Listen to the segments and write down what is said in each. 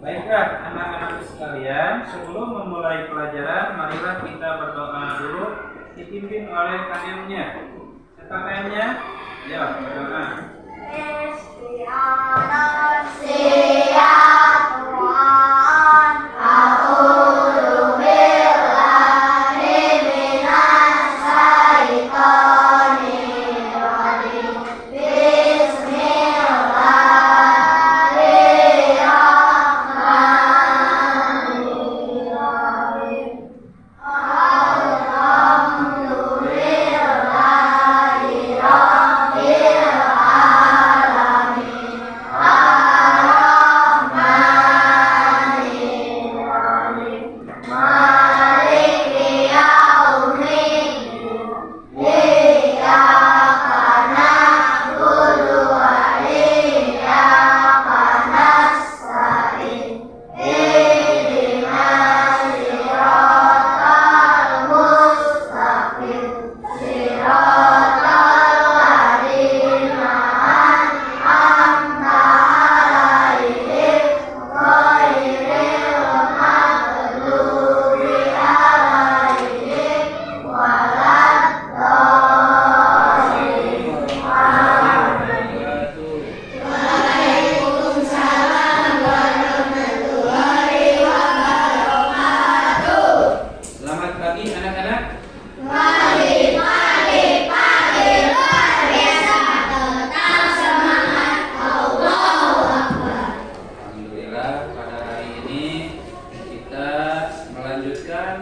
Baiklah anak-anak sekalian, sebelum memulai pelajaran, marilah kita berdoa dulu, dipimpin oleh KM-nya. Siapa KM-nya? Ya, berdoa.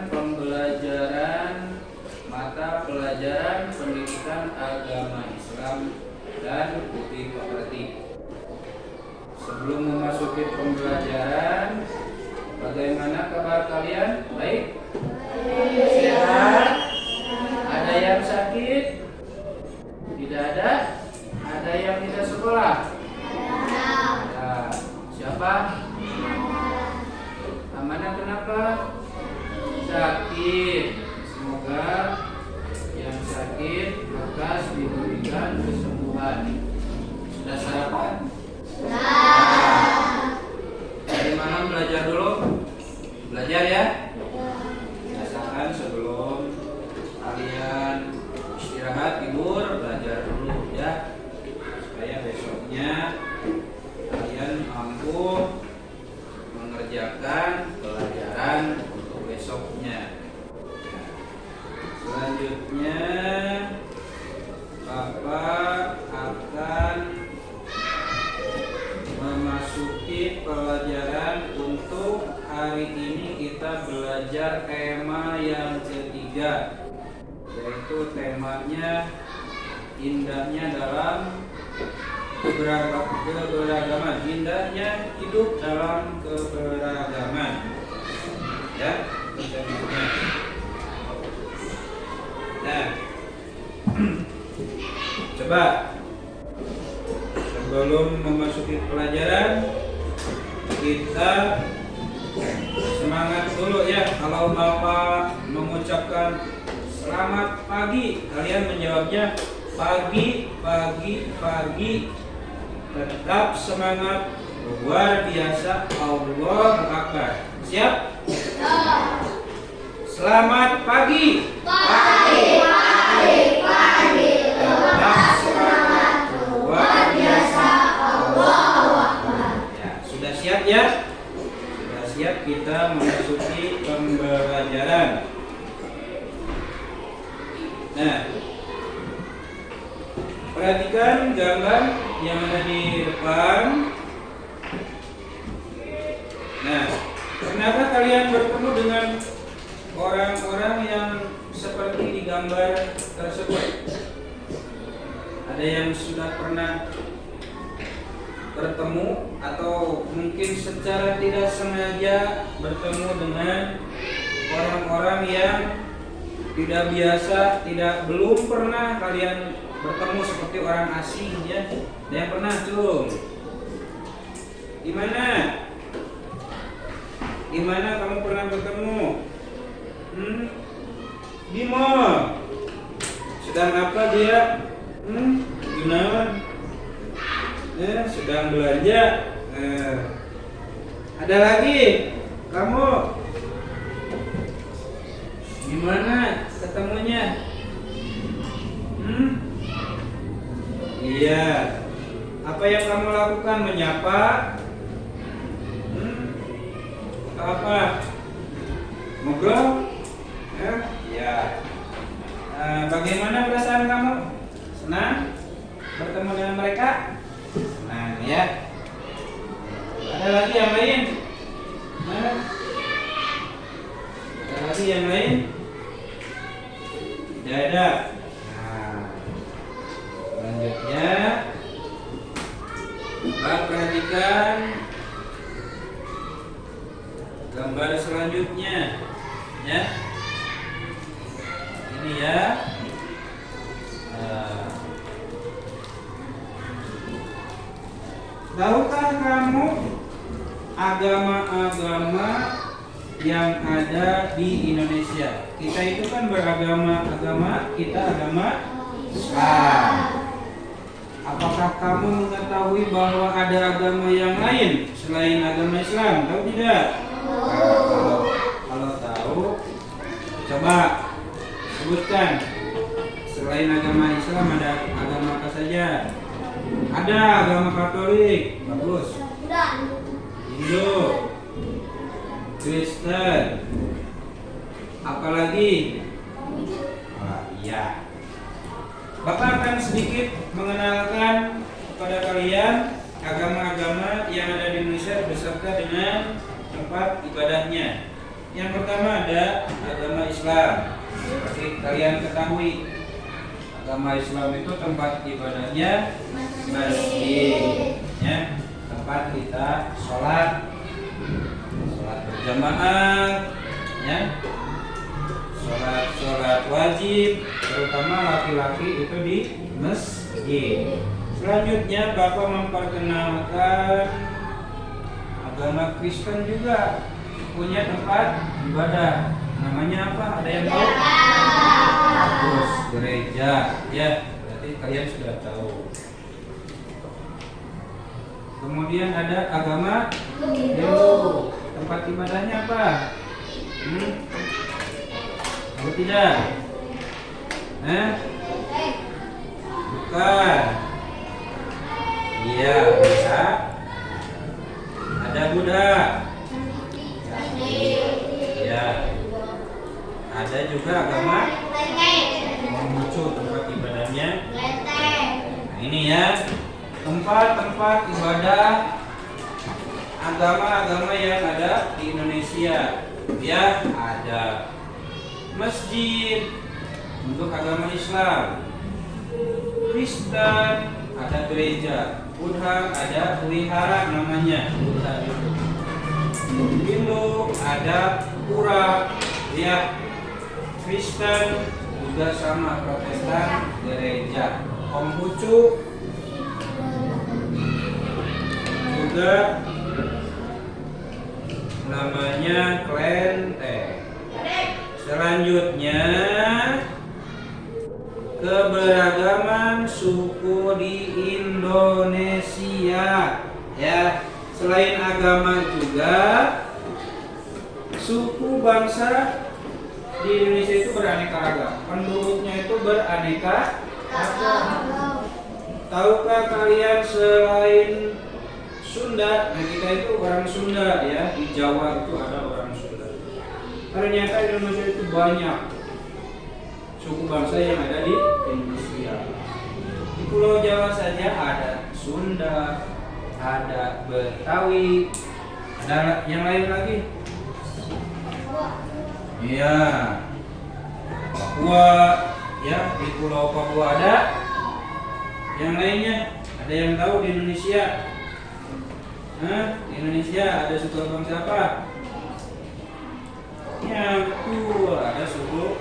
Pembelajaran mata pelajaran pendidikan agama Islam dan budi pekerti. Sebelum memasuki pembelajaran, bagaimana kabar kalian? Baik? Sehat? Ada yang sakit? Tidak ada? Ada yang tidak sekolah? Ada. Siapa? Amanah kenapa? Sakit. Semoga yang sakit lekas diberikan kesembuhan. Sudah sarapan? Sudah. Dari malam belajar dulu. Belajar ya. Biasakan sebelum kalian istirahat tidur belajar dulu ya, supaya besoknya kalian mampu mengerjakan pelajaran besoknya. Selanjutnya Bapak akan memasuki pelajaran. Untuk hari ini kita belajar tema yang ketiga, yaitu temanya indahnya dalam keberagaman, indahnya hidup dalam keberagaman. Ya. Nah, coba sebelum memasuki pelajaran kita semangat dulu ya. Kalau Bapak mengucapkan selamat pagi, kalian menjawabnya pagi, pagi, pagi. Tetap semangat, luar biasa, Allahu Akbar. Siap? Selamat pagi. Pagi, pagi, pagi. Tetap semangat, luar biasa, Allahu Akbar. Ya, sudah siap ya? Sudah siap kita memasuki pembelajaran. Nah, perhatikan gambar yang ada di depan. Nah, kenapa kalian bertemu dengan orang-orang yang seperti di gambar tersebut? Ada yang sudah pernah bertemu atau mungkin secara tidak sengaja bertemu dengan orang-orang yang tidak biasa, belum pernah kalian bertemu seperti orang asing ya. Ada yang pernah tuh? Gimana? Gimana kamu pernah bertemu? Di mall. Sedang apa dia? Gimana? Sedang belanja. Ada lagi? Kamu gimana ketemunya? Iya. Apa yang kamu lakukan? Menyapa? Atau apa? Ngobrol? Ya. Bagaimana perasaan kamu? Senang bertemu dengan mereka? Senang ya. Ada lagi yang lain? Ada lagi yang lain? Tidak ada. Nah, selanjutnya, Pak perhatikan gambar selanjutnya, ya. Ini ya. Tahukah kamu agama-agama yang ada di Indonesia? Kita itu kan beragama, kita agama Islam. Apakah kamu mengetahui bahwa ada agama yang lain selain agama Islam? Tahu tidak? Kalau tahu, coba sebutkan. Selain agama Islam ada agama apa saja? Ada agama Katolik, bagus. Hindu, Kristen, apalagi? Iya. Bapak akan sedikit mengenalkan kepada kalian agama-agama yang ada di Indonesia beserta dengan tempat ibadahnya. Yang pertama ada agama Islam. Seperti kalian ketahui, agama Islam itu tempat ibadahnya masjid, ya, tempat kita sholat berjamaah, ya, sholat wajib, terutama laki-laki itu di masjid. Selanjutnya Bapak memperkenalkan agama Kristen juga punya tempat ibadah. Namanya apa? Ada yang tahu? Bagus, gereja. Ya, berarti kalian sudah tahu. Kemudian ada agama Hindu. Tempat ibadahnya apa? Tahu tidak? Bukan. Iya, bisa. Ada Buddha. Ya. Ada juga agama Konghucu, tempat ibadahnya. Nah, ini ya, tempat-tempat ibadah agama-agama yang ada di Indonesia. Ya, ada masjid untuk agama Islam, Kristen ada gereja, Buddha ada wihara namanya Buddha itu. Hindu ada pura, ya. Kristen juga sama, Protestan gereja. Konghucu juga namanya kelenteng. Selanjutnya keberagaman suku di Indonesia, ya. Selain agama juga suku bangsa di Indonesia itu beraneka ragam. Penduduknya itu beraneka ragam. Tahukah kalian selain Sunda, nah kita itu orang Sunda ya, di Jawa itu ada orang Sunda. Ternyata di Indonesia itu banyak suku bangsa yang ada di Indonesia. Di Pulau Jawa saja ada Sunda, ada Betawi, ada yang lain lagi. Iya, Papua, ya, di Pulau Papua ada. Yang lainnya, ada yang tahu di Indonesia? Di Indonesia ada suku bangsa apa? Ya, betul, ada suku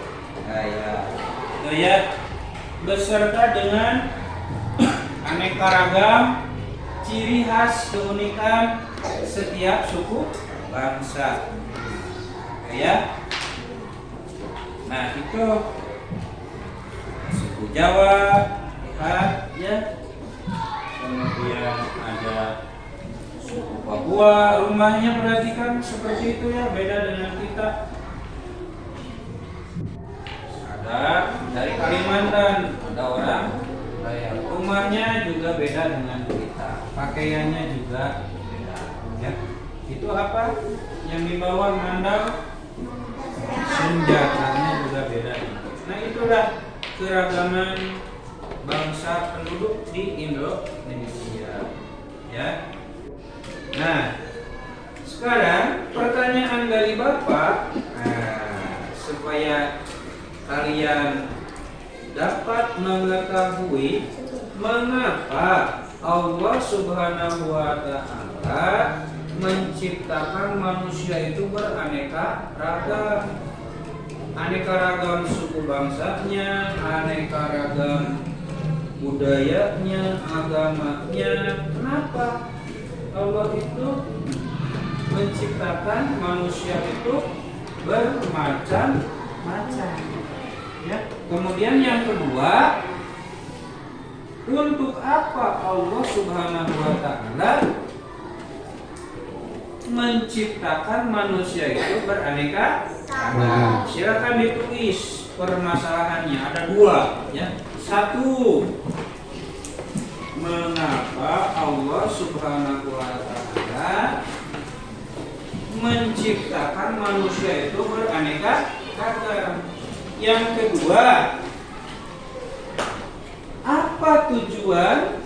Dayak, beserta dengan aneka ragam ciri khas keunikan setiap suku bangsa. Ya. Nah, itu suku Jawa, lihat ya. Kemudian ada Papua rumahnya perhatikan seperti itu ya, beda dengan kita. Ada dari Kalimantan, ada orang Dayak, rumahnya juga beda dengan kita, pakaiannya juga beda ya. Itu apa yang dibawa mandang, senjatanya juga beda. Nah itulah keragaman bangsa penduduk di Indonesia ya. Nah sekarang pertanyaan dari Bapak, supaya kalian dapat mengetahui mengapa Allah Subhanahu wa Ta'ala menciptakan manusia itu beraneka ragam. Aneka ragam suku bangsanya, aneka ragam budayanya, agamanya. Kenapa Allah itu menciptakan manusia itu bermacam-macam ya. Kemudian yang kedua, untuk apa Allah Subhanahu wa Ta'ala menciptakan manusia itu beraneka ragam? Silakan ditulis permasalahannya, ada dua ya. Satu, mengapa Allah Subhanahu wa Ta'ala menciptakan manusia itu beraneka ragam? Yang kedua, apa tujuan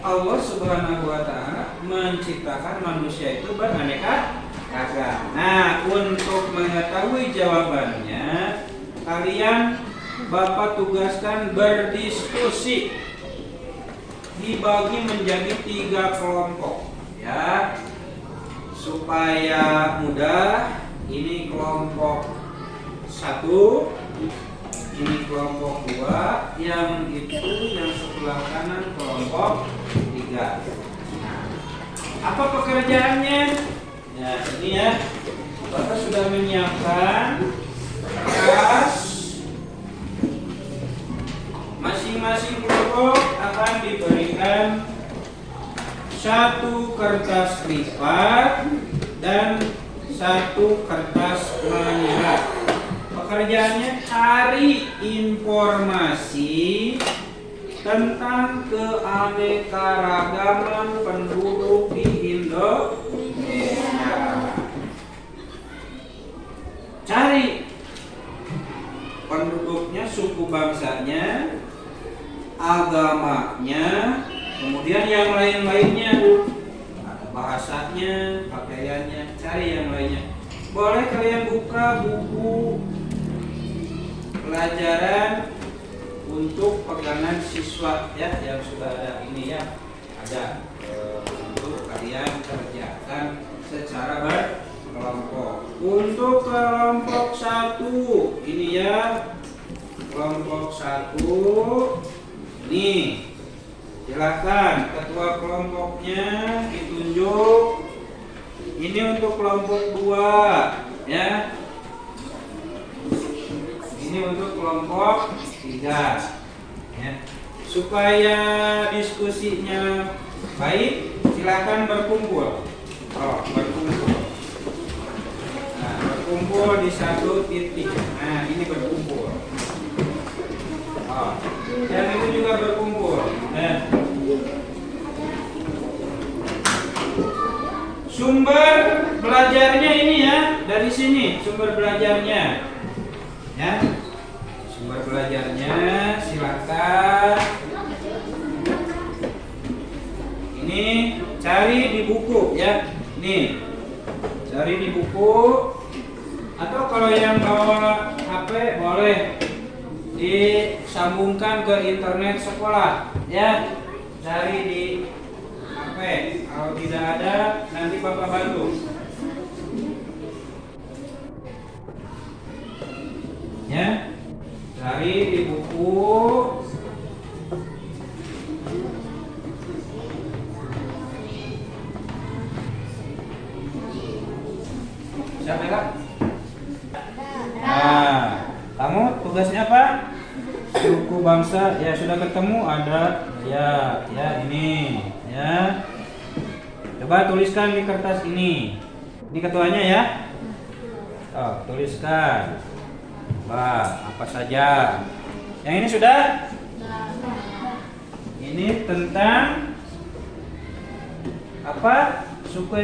Allah Subhanahu wa Ta'ala menciptakan manusia itu beraneka ragam? Nah, untuk mengetahui jawabannya, kalian Bapak tugaskan berdiskusi, dibagi menjadi 3 kelompok ya, supaya mudah. Ini kelompok 1, ini kelompok 2, yang itu yang sebelah kanan kelompok 3. Nah, apa pekerjaannya? Ya ini ya, Bapak sudah menyiapkan kertas. Masing-masing kelompok akan diberikan 1 kertas lipat dan 1 kertas manila. Pekerjaannya cari informasi tentang keanekaragaman penduduk di Indonesia. Cari penduduknya, suku bangsanya, agamanya, kemudian yang lain-lainnya, ada bahasanya, pakaiannya, cari yang lainnya. Boleh kalian buka buku pelajaran untuk pegangan siswa ya, yang sudah ada ini ya, ada untuk kalian kerjakan secara berkelompok. Untuk kelompok 1 ini ya, kelompok 1 nih, silakan ketua kelompoknya ditunjuk. Ini untuk kelompok 2 ya. Ini untuk kelompok 3 ya. Supaya diskusinya baik, silakan berkumpul. Berkumpul. Nah, berkumpul di 1 titik. Nah, ini berkumpul. Yang itu juga berkumpul. Sumber belajarnya ini ya, dari sini sumber belajarnya ya. Sumber belajarnya silakan ini cari di buku ya. Nih, cari di buku, atau kalau yang bawa HP boleh disambungkan ke internet sekolah ya. Cari di HP, kalau tidak ada nanti Bapak bantu ya. Cari di buku. Siapa ya? Nah, kamu tugasnya apa? Suku bangsa ya, sudah ketemu ada ya ini ya. Coba tuliskan di kertas ini. Ini ketuanya ya. Oh, tuliskan. Apa saja? Yang ini sudah? Ini tentang apa? Suku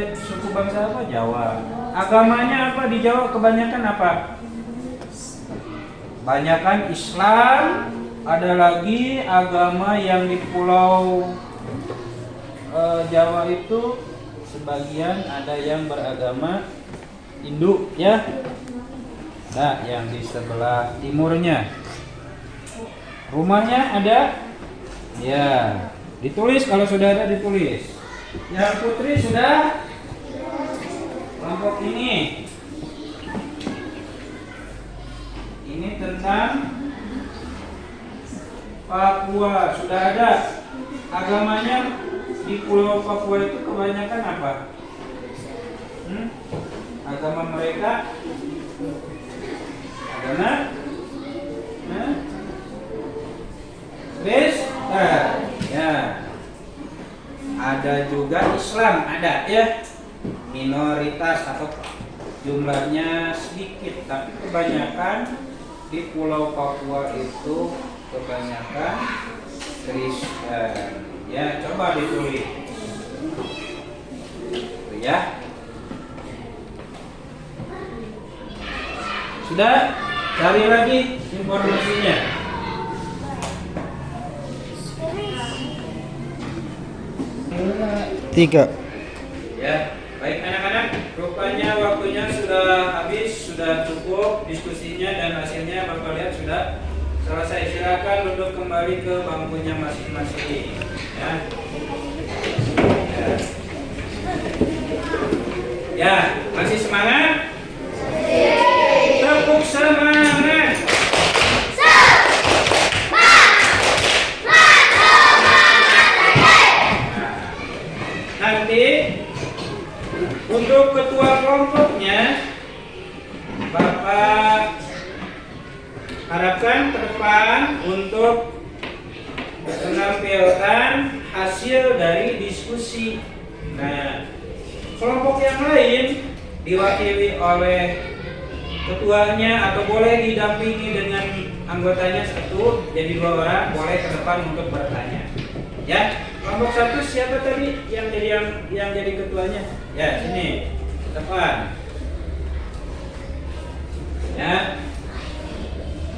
bangsa apa? Jawa. Agamanya apa di Jawa? Kebanyakan apa? Banyakan Islam. Ada lagi agama yang di Pulau Jawa itu sebagian ada yang beragama Hindu ya. Nah, yang di sebelah timurnya. Rumahnya ada? Ya, ditulis kalau sudah ada ditulis. Yang putri sudah? Kelompok ini. Ini tentang Papua sudah ada. Agamanya di Pulau Papua itu kebanyakan apa? Agama mereka? Agama? Kristen. Ya. Ada juga Islam, ada ya. Minoritas atau jumlahnya sedikit, tapi kebanyakan di Pulau Papua itu kebanyakan Kristen. Ya, coba ditulis. Tuh ya. Sudah? Cari lagi informasinya. Tiga. Ya, baik anak-anak, rupanya waktunya sudah habis, sudah cukup diskusinya dan hasilnya Bapak lihat sudah selesai. Silakan duduk kembali ke bangkunya masing-masing. Ya. Ya, masih semangat? Tepuk semangat. Nanti untuk ketua kelompoknya Bapak harapkan ke depan untuk menampilkan hasil dari diskusi. Nah, kelompok yang lain diwakili oleh ketuanya atau boleh didampingi dengan anggotanya satu, jadi 2 orang boleh ke depan untuk bertanya. Ya, kelompok 1 siapa tadi yang jadi ketuanya? Ya, sini depan. Ya,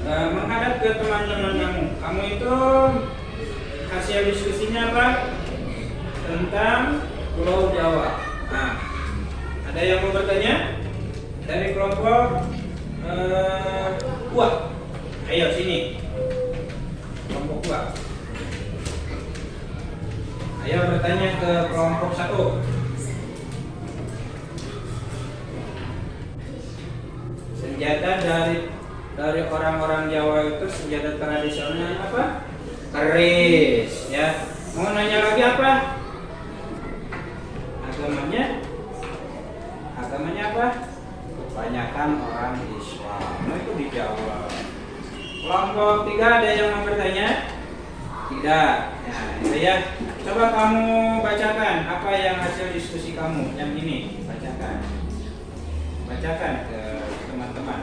menghadap ke teman-teman kamu. Kamu itu hasil diskusinya apa? Tentang Pulau Jawa. Nah, ada yang mau bertanya dari kelompok dua? Ayo sini, kelompok 2. Ayo bertanya ke kelompok 1. Senjata dari orang-orang Jawa itu senjata tradisionalnya apa? Keris, ya. Mau nanya lagi apa? Agamanya apa? Kebanyakan orang Islam. Nah, itu di Jawa. Kelompok 3 ada yang mau bertanya? Tidak. Nah, itu ya. Coba kamu bacakan apa yang hasil diskusi kamu yang ini. Bacakan ke teman-teman.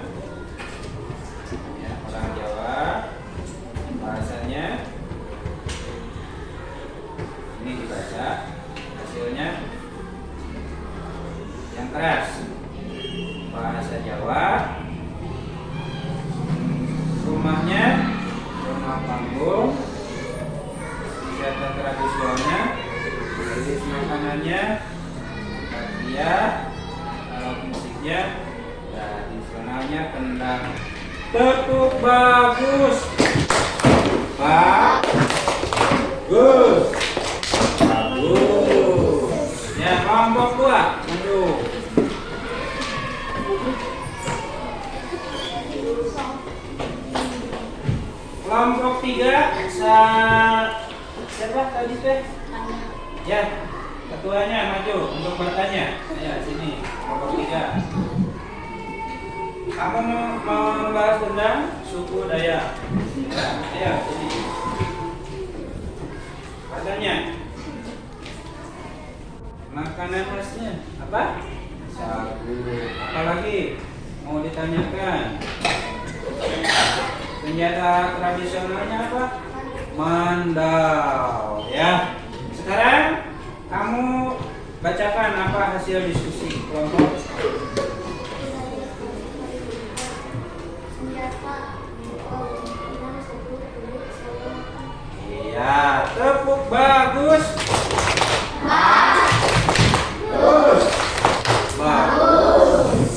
Ya, orang Jawa bahasanya ini dibaca hasilnya yang keras. Bahasa Jawa, rumahnya rumah panggung, senjata tradisionalnya, jenis makanannya, bagian, alat musiknya, tradisionalnya kendang. Tepuk bagus. Bagus. Ya, kelompok 2. Mundur. Kelompok 3 siapa tadi teh? Ya, ketuanya maju untuk bertanya. Ya, sini kelompok 3. Kamu mau membahas tentang suku Dayak. Ya, ayo sini. Bertanya. Makanan khasnya apa? Sagu. Apalagi mau ditanyakan? Senjata tradisionalnya apa? Mandau. Ya. Sekarang kamu bacakan apa hasil diskusi kelompok. Iya, tepuk bagus. Bagus.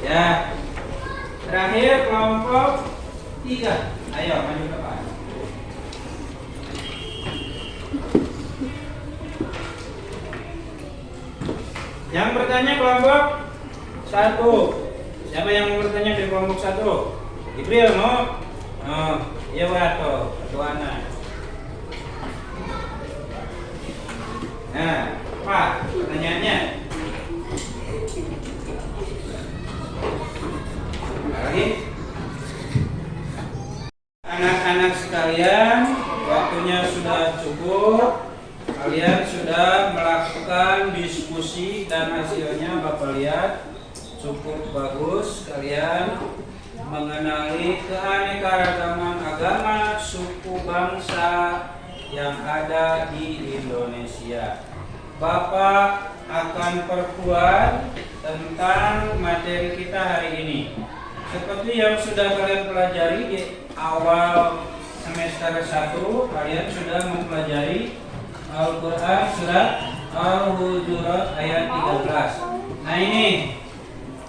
Ya. Terakhir kelompok 3. Ayo maju ke depan. Yang bertanya kelompok 1. Siapa yang mau bertanya dari kelompok 1? Ibril mau? Oh, iya Wato, Tuana. Nah, Pak, pertanyaannya. Lagi? Anak-anak sekalian, waktunya sudah cukup. Kalian sudah melakukan diskusi dan hasilnya Bapak lihat cukup bagus. Kalian mengenali keanekaragaman agama, suku, bangsa yang ada di Indonesia. Bapak akan perkuat tentang materi kita hari ini. Seperti yang sudah kalian pelajari di awal semester 1, kalian sudah mempelajari Al-Quran surat Al-Hujurat ayat 13. Nah, ini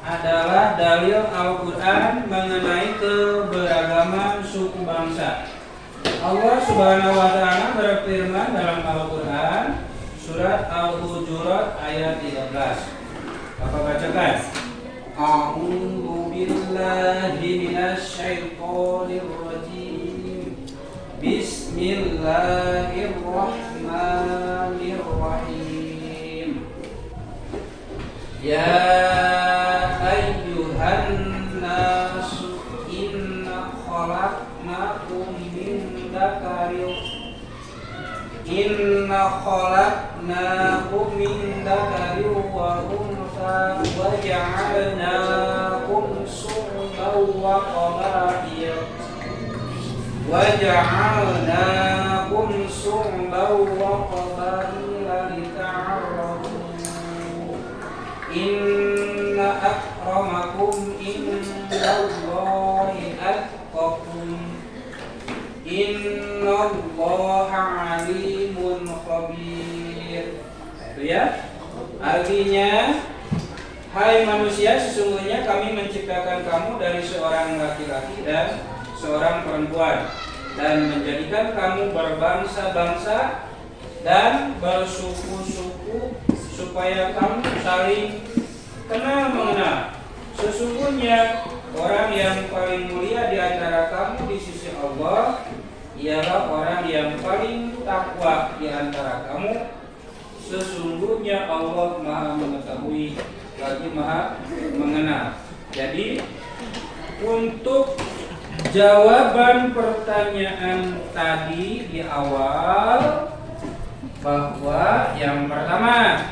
adalah dalil Al-Quran mengenai keberagaman suku bangsa. Allah Subhanahu wa Ta'ala berfirman dalam Al-Quran surat Al-Hujurat ayat 13. Bapak bacakan. A'udzu billahi minasy syaithanir rajim. Bismillahirrahmanirrahim. Ya ayyuhan nasu inna khalaqnakum min dzakarin wa untha wa ja'alnakum shu'uban wa qabaila lita'arafu. Inna akramakum indallahi atqakum. Innallaha alimun khabir. Itu ya. Artinya, hai manusia, sesungguhnya kami menciptakan kamu dari seorang laki-laki dan seorang perempuan dan menjadikan kamu berbangsa-bangsa dan bersuku-suku supaya kamu saling kenal mengenal. Sesungguhnya orang yang paling mulia di antara kamu di sisi Allah ialah orang yang paling takwa di antara kamu. Sesungguhnya Allah Maha mengetahui lagi Maha mengenal. Jadi untuk jawaban pertanyaan tadi di awal, bahwa yang pertama,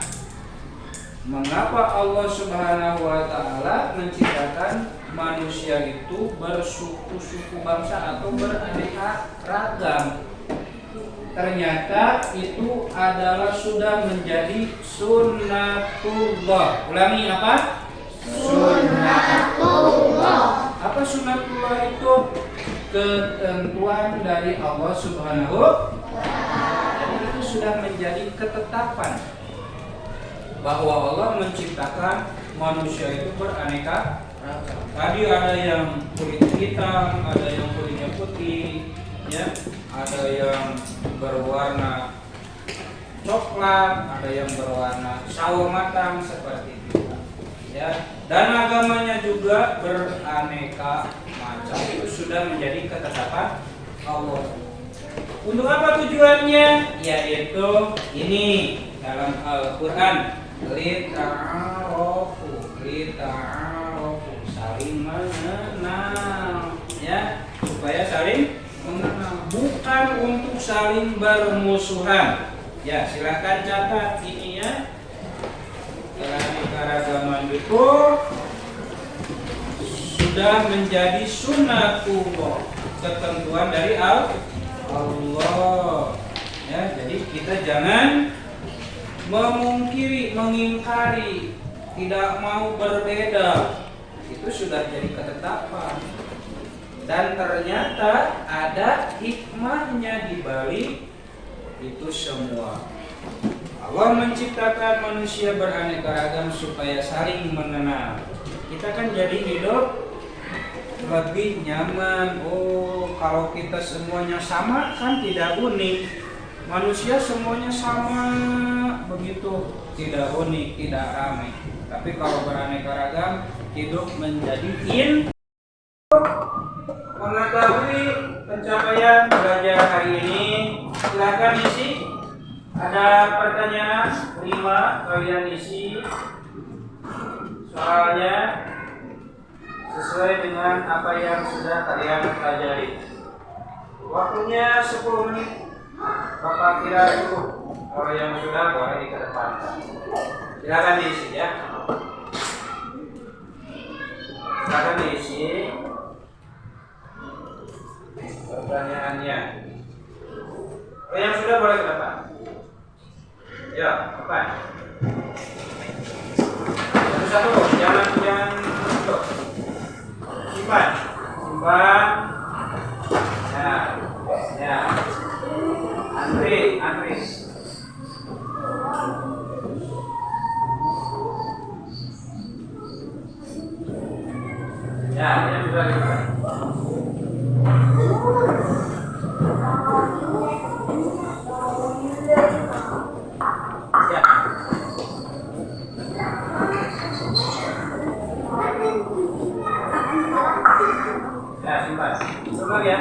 mengapa Allah Subhanahu wa Ta'ala menciptakan manusia itu bersuku-suku bangsa atau beraneka ragam? Ternyata itu adalah sudah menjadi sunnatullah. Ulangi apa? Sunnatullah. Apa sunnatullah itu? Ketentuan dari Allah Subhanahu. Jadi itu sudah menjadi ketetapan bahwa Allah menciptakan manusia itu beraneka ragam. Tadi ada yang kulit hitam, ada yang kulitnya putih, ya, ada yang berwarna coklat, ada yang berwarna sawo matang seperti itu, ya. Dan agamanya juga beraneka macam. Itu sudah menjadi ketetapan Allah. Untuk apa tujuannya? Yaitu ini dalam Al-Quran, lita'arofu, saling mengenal, ya, supaya saling mengenal, bukan untuk saling bermusuhan. Ya, silakan catat ini ya. keanekaragaman itu sudah menjadi sunnatullah, ketentuan dari Allah. Ya, jadi kita jangan memungkiri, mengingkari, tidak mau berbeda. Itu sudah jadi ketetapan. Dan ternyata ada hikmahnya di balik itu semua. Allah menciptakan manusia beraneka ragam supaya saling mengenal. Kita kan jadi hidup lebih nyaman. Oh, kalau kita semuanya sama kan tidak unik. Manusia semuanya sama, begitu tidak unik, tidak ramai. Tapi kalau beraneka ragam, hidup menjadi mengetahui pencapaian belajar hari ini. Silakan isi. Ada pertanyaan 5, kalian isi soalnya sesuai dengan apa yang sudah kalian pelajari. Waktunya 10 menit. Bapak kira dulu. Kalau yang sudah boleh dikedepankan. Silakan diisi ya. Silakan diisi pertanyaannya. Kalau yang sudah boleh ke depan. Ya, apa? Satu, jangan tutup. Simpan. Ya. Antri. Ya, yang sudah dibuka. Ya. Ya, simpan. Tunggu ya.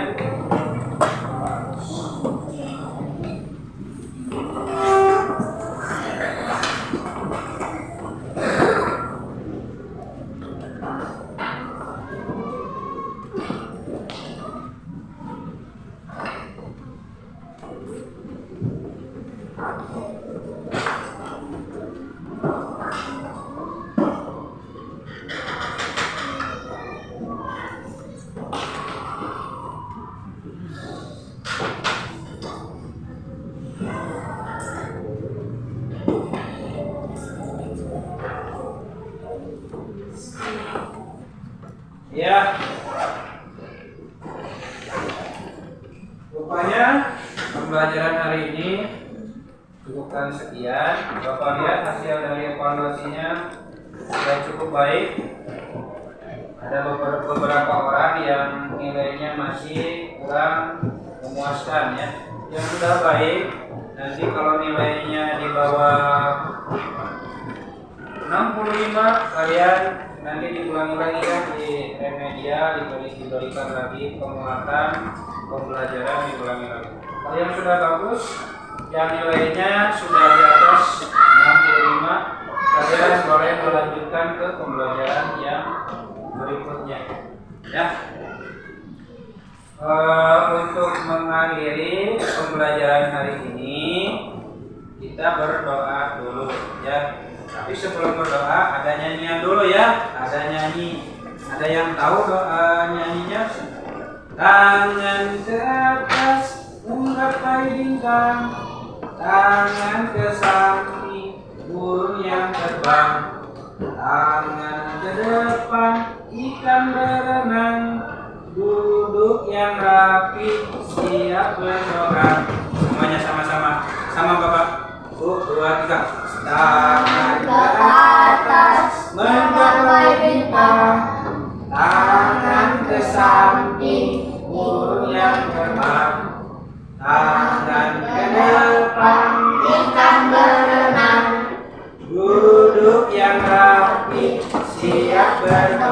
Ya, rupanya pembelajaran hari ini cukupkan sekian. Bapak lihat hasil dari evaluasinya sudah cukup baik. Ada beberapa orang yang nilainya masih kurang memuaskan ya. Yang sudah baik, nanti kalau nilainya di bawah 65 kalian nanti diulangi lagi ya di remedia, diberikan lagi penguatan pembelajaran, diulangi lagi. Kalau yang sudah bagus, yang nilainya sudah di atas 65, kalian boleh melanjutkan ke pembelajaran yang berikutnya. Ya. Untuk mengakhiri pembelajaran hari ini, kita berdoa dulu ya. Tapi sebelum berdoa ada nyanyian dulu ya. Ada nyanyi. Ada yang tahu doa nyanyinya? Tangan ke atas menggapai bintang, tangan ke samping burung yang terbang, tangan ke depan ikan berenang, duduk yang rapi siap berdoa. Semuanya sama-sama. Sama Bapak. 1, 2, 3. Tangan ke atas menggapai bintang, tangan ke samping burung yang terbang, tangan ke depan ikan berenang, duduk yang rapi siap berdoa.